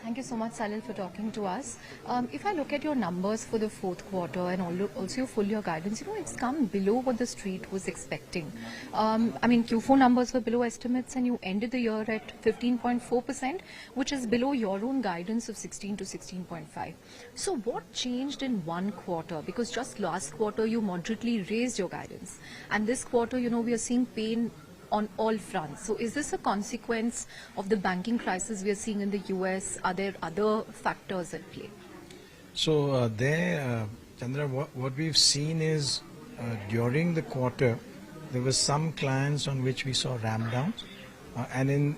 Thank you so much, Salil, for talking to us. If I look at your numbers for the fourth quarter and also your full year guidance, it's come below what the street was expecting. Q4 numbers were below estimates and you ended the year at 15.4%, which is below your own guidance of 16 to 16.5. So what changed in one quarter? Because just last quarter, you moderately raised your guidance. And this quarter, we are seeing pain on all fronts. So is this a consequence of the banking crisis we are seeing in the US? Are there other factors at play? So Chandra, what we've seen is during the quarter, there were some clients on which we saw ramp downs, and in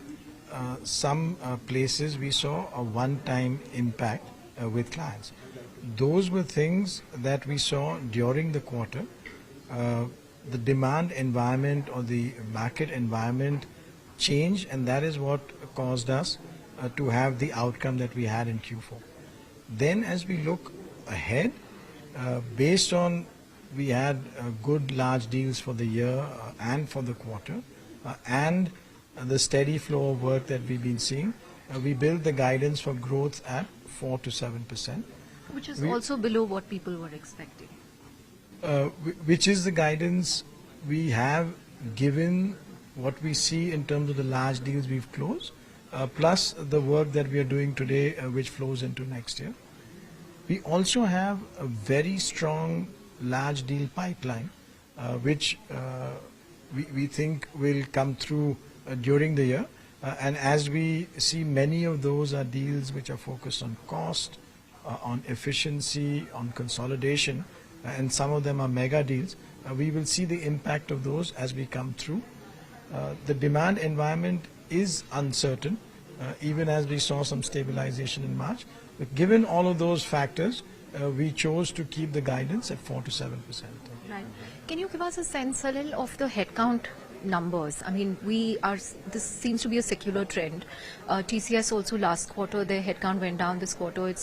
some places we saw a one-time impact with clients. Those were things that we saw during the quarter. The demand environment or the market environment changed, and that is what caused us to have the outcome that we had in Q4. Then as we look ahead, based on we had good large deals for the year and for the quarter, and the steady flow of work that we've been seeing, we built the guidance for growth at 4 to 7%. Which is also below what people were expecting. Which is the guidance we have given what we see in terms of the large deals we've closed, plus the work that we are doing today, which flows into next year. We also have a very strong large deal pipeline, which we think will come through during the year. And as we see, many of those are deals which are focused on cost, on efficiency, on consolidation, and some of them are mega deals. We will see the impact of those as we come through. The demand environment is uncertain, even as we saw some stabilization in March. But given all of those factors, we chose to keep the guidance at 4 to 7%. Right. Can you give us a sense, Salil, of the headcount numbers? This seems to be a secular trend. TCS also last quarter, their headcount went down. This quarter,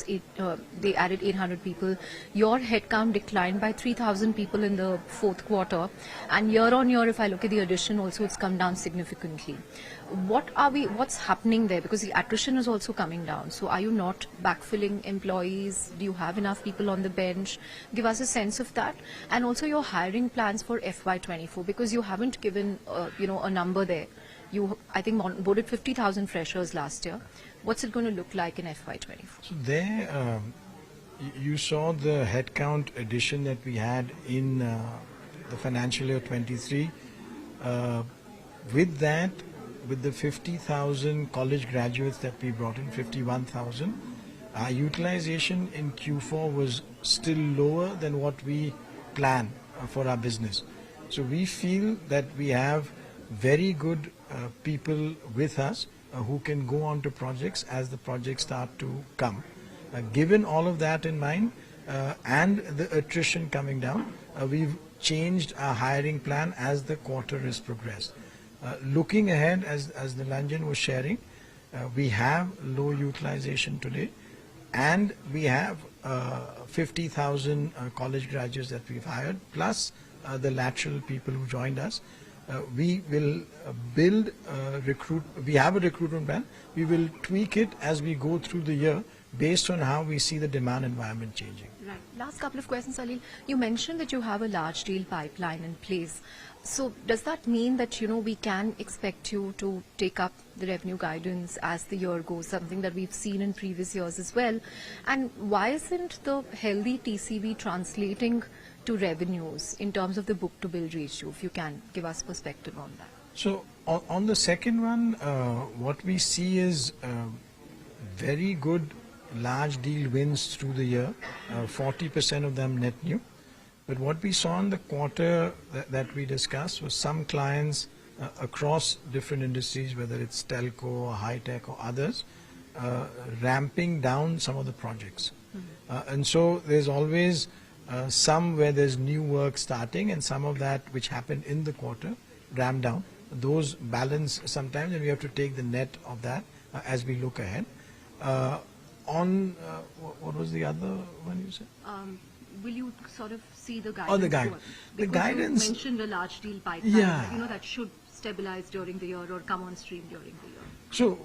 they added 800 people. Your headcount declined by 3,000 people in the fourth quarter. And year on year, if I look at the addition also, it's come down significantly. What's happening there? Because the attrition is also coming down. So are you not backfilling employees? Do you have enough people on the bench? Give us a sense of that. And also your hiring plans for FY24, because you haven't given a number there. You, I think, onboarded 50,000 freshers last year. What's it going to look like in FY24? So there, you saw the headcount addition that we had in the financial year 23. With that, with the 50,000 college graduates that we brought in, 51,000, our utilization in Q4 was still lower than what we plan for our business. So we feel that we have very good people with us who can go on to projects as the projects start to come. Given all of that in mind and the attrition coming down, we've changed our hiring plan as the quarter has progressed. Looking ahead, as Nilanjan was sharing, we have low utilization today, and we have 50,000 college graduates that we've hired, plus the lateral people who joined us. We will we have a recruitment plan. We will tweak it as we go through the year based on how we see the demand environment changing. Right. Last couple of questions, Salil. You mentioned that you have a large deal pipeline in place. So does that mean that, we can expect you to take up the revenue guidance as the year goes, something that we've seen in previous years as well? And why isn't the healthy TCV translating to revenues in terms of the book-to-bill ratio, if you can give us perspective on that? So on the second one, what we see is very good large deal wins through the year, 40% of them net new. But what we saw in the quarter that we discussed was some clients across different industries, whether it's telco or high tech or others, ramping down some of the projects. And so there's always some where there's new work starting, and some of that which happened in the quarter ramp down. Those balance sometimes, and we have to take the net of that as we look ahead. What was the other one you said? Will you sort of see the guidance? Oh, the guidance. The guidance. You mentioned a large deal pipeline. Yeah. That should stabilize during the year or come on stream during the year. So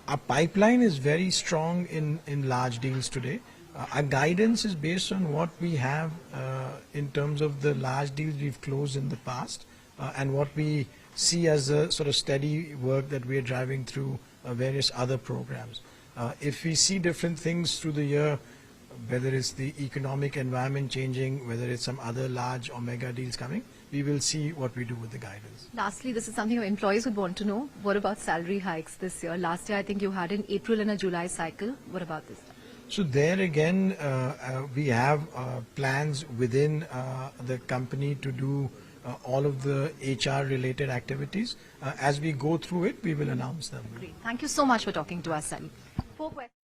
Our pipeline is very strong in large deals today. Our guidance is based on what we have in terms of the large deals we've closed in the past and what we see as a sort of steady work that we are driving through various other programs. If we see different things through the year, whether it's the economic environment changing, whether it's some other large or mega deals coming, we will see what we do with the guidance. Lastly, this is something your employees would want to know. What about salary hikes this year? Last year, I think you had an April and a July cycle. What about this? So there again, we have plans within the company to do all of the HR related activities. As we go through it, we will announce them. Great. Thank you so much for talking to us, Salil. 4 questions.